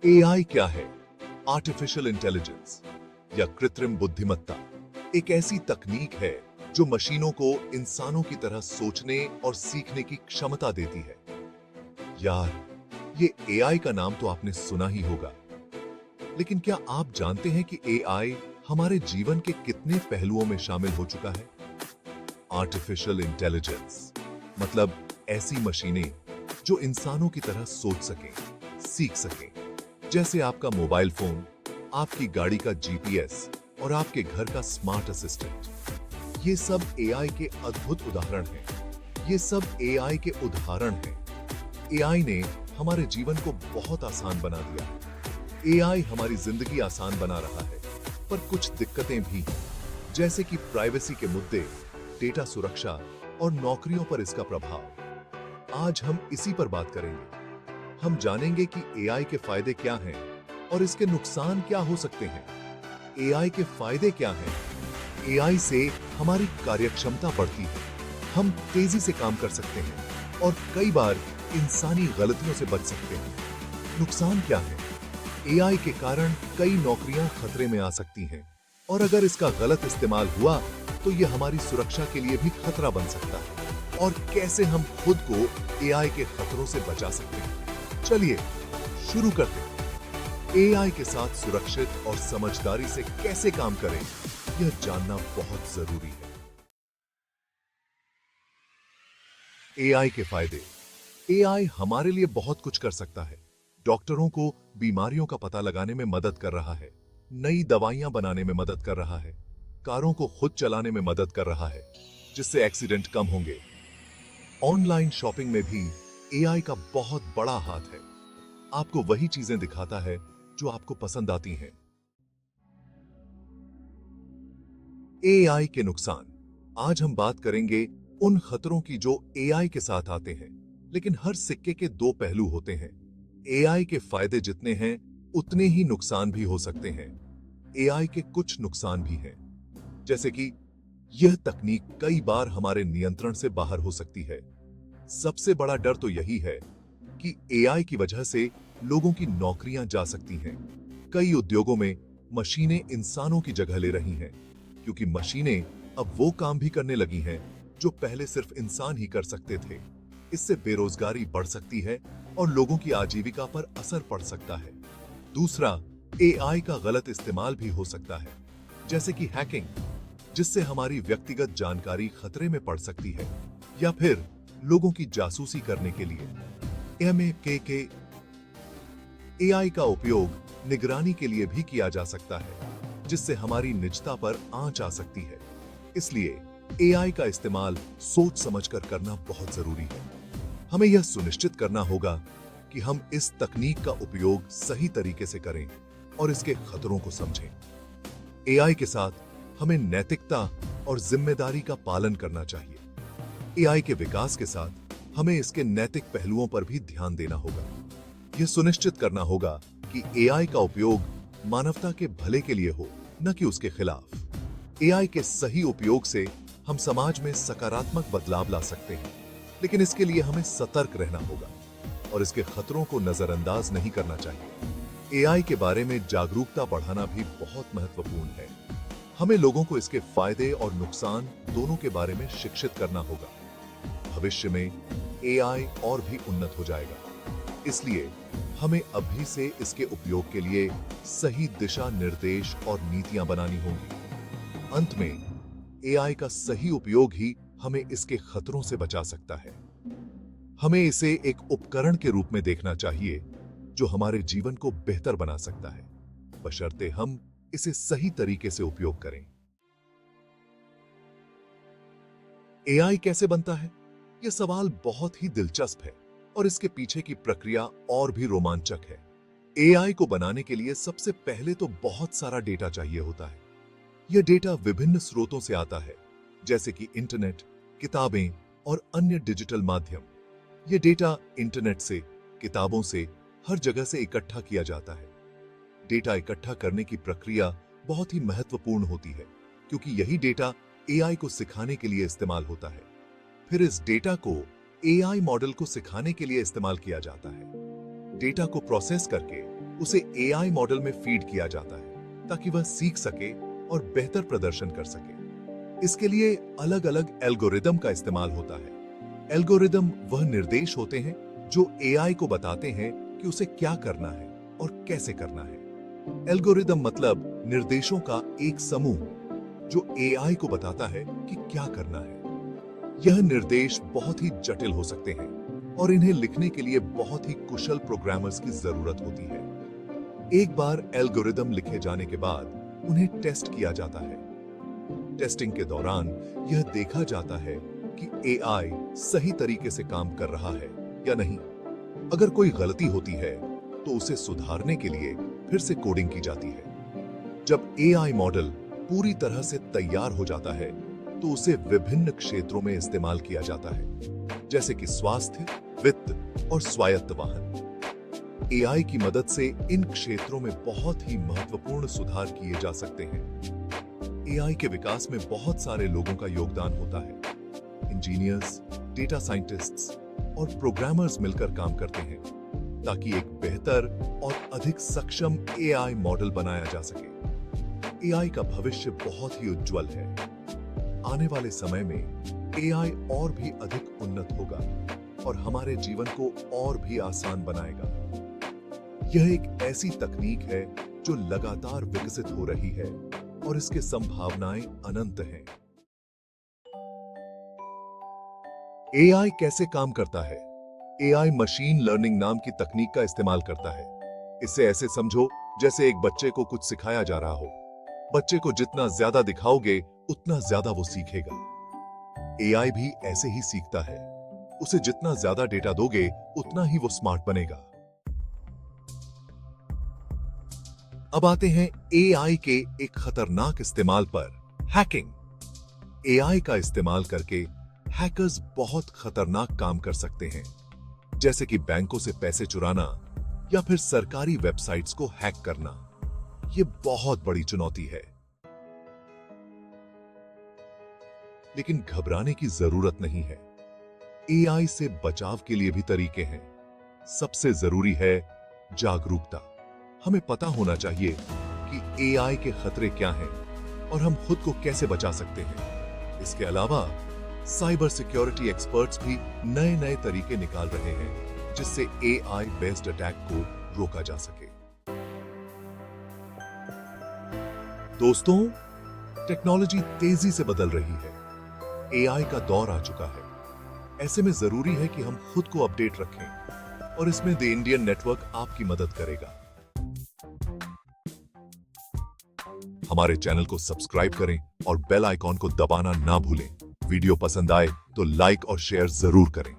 AI क्या है? Artificial intelligence या कृत्रिम बुद्धिमत्ता एक ऐसी तकनीक है जो मशीनों को इंसानों की तरह सोचने और सीखने की क्षमता देती है। यार, ये एआई का नाम तो आपने सुना ही होगा, लेकिन क्या आप जानते हैं कि एआई हमारे जीवन के कितने पहलुओं में शामिल हो चुका है? आर्टिफिशियल इंटेलिजेंस मतलब ऐसी मशीनें जो इंसानों की तरह सोच सकें, सीख सकें, जैसे आपका मोबाइल फोन, आपकी गाड़ी का जीपीएस और आपके घर का स्मार्ट असिस्टेंट। ये सब एआई के अद्भुत उदाहरण हैं। ये सब एआई के उदाहरण हैं। एआई ने हमारे जीवन को बहुत आसान बना दिया। एआई हमारी जिंदगी आसान बना रहा है, पर कुछ दिक्कतें भी हैं, जैसे कि प्राइवेसी के मुद्दे, डेटा सुरक्षा और नौकरियों पर इसका प्रभाव। आज हम इसी पर बात करेंगे। हम जानेंगे कि एआई के फायदे क्या हैं और इसके नुकसान क्या हो सकते हैं। एआई के फायदे क्या हैं? एआई से हमारी कार्यक्षमता बढ़ती है, हम तेजी से काम कर सकते हैं और कई बार इंसानी गलतियों से बच सकते हैं। नुकसान क्या है? एआई के कारण कई नौकरियां खतरे में आ सकती हैं और अगर इसका गलत इस्तेमाल हुआ तो यह हमारी सुरक्षा के लिए भी खतरा बन सकता है। और कैसे हम खुद को एआई के खतरों से बचा सकते हैं? चलिए शुरू करते हैं। एआई के साथ सुरक्षित और समझदारी से कैसे काम करें, यह जानना बहुत जरूरी है। एआई के फायदे। एआई हमारे लिए बहुत कुछ कर सकता है। डॉक्टरों को बीमारियों का पता लगाने में मदद कर रहा है, नई दवाइयां बनाने में मदद कर रहा है, कारों को खुद चलाने में मदद कर रहा है, जिससे एक्सीडेंट कम होंगे। ऑनलाइन शॉपिंग में भी एआई का बहुत बड़ा हाथ है। आपको वही चीजें दिखाता है जो आपको पसंद आती हैं। एआई के नुकसान। आज हम बात करेंगे उन खतरों की जो एआई के साथ आते हैं, लेकिन हर सिक्के के दो पहलू होते हैं। एआई के फायदे जितने हैं, उतने ही नुकसान भी हो सकते हैं। एआई के कुछ नुकसान भी हैं, जैसे कि यह तकनीक कई बार हमारे नियंत्रण से बाहर हो सकती है। सबसे बड़ा डर तो यही है कि एआई की वजह से लोगों की नौकरियां जा सकती हैं। कई उद्योगों में मशीनें इंसानों की जगह ले रही हैं, क्योंकि मशीनें अब वो काम भी करने लगी हैं जो पहले सिर्फ इंसान ही कर सकते थे। इससे बेरोजगारी बढ़ सकती है और लोगों की आजीविका पर असर पड़ सकता है। दूसरा, एआई का गलत इस्तेमाल भी हो सकता है, जैसे कि हैकिंग, जिससे हमारी व्यक्तिगत जानकारी खतरे में पड़ सकती है, या फिर लोगों की जासूसी करने के लिए। एमएके एआई का उपयोग निगरानी के लिए भी किया जा सकता है, जिससे हमारी निजता पर आंच आ सकती है। इसलिए एआई का इस्तेमाल सोच समझकर करना बहुत जरूरी है। हमें यह सुनिश्चित करना होगा कि हम इस तकनीक का उपयोग सही तरीके से करें और इसके खतरों को समझें। एआई के साथ हमें नैतिकता और जिम्मेदारी का पालन करना चाहिए। एआई के विकास के साथ हमें इसके नैतिक पहलुओं पर भी ध्यान देना होगा। यह सुनिश्चित करना होगा कि एआई का उपयोग मानवता के भले के लिए हो, न कि उसके खिलाफ। एआई के सही उपयोग से हम समाज में सकारात्मक बदलाव ला सकते हैं, लेकिन इसके लिए हमें सतर्क रहना होगा और इसके खतरों को नजरअंदाज नहीं करना चाहिए। एआई के बारे में जागरूकता बढ़ाना भी बहुत महत्वपूर्ण है। हमें लोगों को इसके फायदे और नुकसान दोनों के बारे में शिक्षित करना होगा। भविष्य में एआई और भी उन्नत हो जाएगा, इसलिए हमें अभी से इसके उपयोग के लिए सही दिशा निर्देश और नीतियां बनानी होंगी। अंत में एआई का सही उपयोग ही हमें इसके खतरों से बचा सकता है। हमें इसे एक उपकरण के रूप में देखना चाहिए जो हमारे जीवन को बेहतर बना सकता है, बशर्ते हम इसे सही तरीके से उपयोग करें। एआई कैसे बनता है? यह सवाल बहुत ही दिलचस्प है और इसके पीछे की प्रक्रिया और भी रोमांचक है। एआई को बनाने के लिए सबसे पहले तो बहुत सारा डेटा चाहिए होता है। यह डेटा विभिन्न स्रोतों से आता है, जैसे कि इंटरनेट, किताबें और अन्य डिजिटल माध्यम। यह डेटा इंटरनेट से, किताबों से, हर जगह से इकट्ठा किया जाता है। डेटा इकट्ठा करने की प्रक्रिया बहुत ही महत्वपूर्ण होती है, क्योंकि यही डेटा एआई को सिखाने के लिए इस्तेमाल होता है। फिर इस डेटा को एआई मॉडल को सिखाने के लिए इस्तेमाल किया जाता है। डेटा को प्रोसेस करके उसे एआई मॉडल में फीड किया जाता है ताकि वह सीख सके और बेहतर प्रदर्शन कर सके। इसके लिए अलग अलग एल्गोरिदम का इस्तेमाल होता है। एल्गोरिदम वह निर्देश होते हैं जो एआई को बताते हैं कि उसे क्या करना है और कैसे करना है। एल्गोरिदम मतलब निर्देशों का एक समूह जो एआई को बताता है कि क्या करना है। यह निर्देश बहुत ही जटिल हो सकते हैं और इन्हें लिखने के लिए बहुत ही कुशल प्रोग्रामर्स की जरूरत होती है। एक बार एल्गोरिदम लिखे जाने के बाद उन्हें टेस्ट किया जाता है। टेस्टिंग के दौरान यह देखा जाता है कि एआई सही तरीके से काम कर रहा है या नहीं। अगर कोई गलती होती है तो उसे सुधारने के लिए फिर से कोडिंग की जाती है। जब एआई मॉडल पूरी तरह से तैयार हो जाता है तो उसे विभिन्न क्षेत्रों में इस्तेमाल किया जाता है, जैसे कि स्वास्थ्य, वित्त और स्वायत्त वाहन। एआई की मदद से इन क्षेत्रों में बहुत ही महत्वपूर्ण सुधार किए जा सकते हैं। एआई के विकास में बहुत सारे लोगों का योगदान होता है। इंजीनियर्स, डेटा साइंटिस्ट्स और प्रोग्रामर्स मिलकर काम करते हैं ताकि एक बेहतर और अधिक सक्षम एआई मॉडल बनाया जा सके। एआई का भविष्य बहुत ही उज्जवल है। आने वाले समय में एआई और भी अधिक उन्नत होगा और हमारे जीवन को और भी आसान बनाएगा। यह एक ऐसी तकनीक है जो लगातार विकसित हो रही है और इसके संभावनाएं अनंत हैं। एआई कैसे काम करता है? एआई मशीन लर्निंग नाम की तकनीक का इस्तेमाल करता है। इसे ऐसे समझो जैसे एक बच्चे को कुछ सिखाया जा रहा हो। बच्चे को जितना ज्यादा दिखाओगे उतना ज्यादा वो सीखेगा। एआई भी ऐसे ही सीखता है। उसे जितना ज्यादा डेटा दोगे उतना ही वो स्मार्ट बनेगा। अब आते हैं एआई के एक खतरनाक इस्तेमाल पर, हैकिंग। एआई का इस्तेमाल करके हैकर्स बहुत खतरनाक काम कर सकते हैं, जैसे कि बैंकों से पैसे चुराना या फिर सरकारी वेबसाइट्स को हैक करना। यह बहुत बड़ी चुनौती है, लेकिन घबराने की जरूरत नहीं है। एआई से बचाव के लिए भी तरीके हैं। सबसे जरूरी है जागरूकता। हमें पता होना चाहिए कि एआई के खतरे क्या हैं और हम खुद को कैसे बचा सकते हैं। इसके अलावा साइबर सिक्योरिटी एक्सपर्ट्स भी नए नए तरीके निकाल रहे हैं जिससे एआई बेस्ड अटैक को रोका जा सके। दोस्तों, टेक्नोलॉजी तेजी से बदल रही है। एआई का दौर आ चुका है। ऐसे में जरूरी है कि हम खुद को अपडेट रखें और इसमें द इंडियन नेटवर्क आपकी मदद करेगा। हमारे चैनल को सब्सक्राइब करें और बेल आइकॉन को दबाना ना भूलें। वीडियो पसंद आए तो लाइक और शेयर जरूर करें।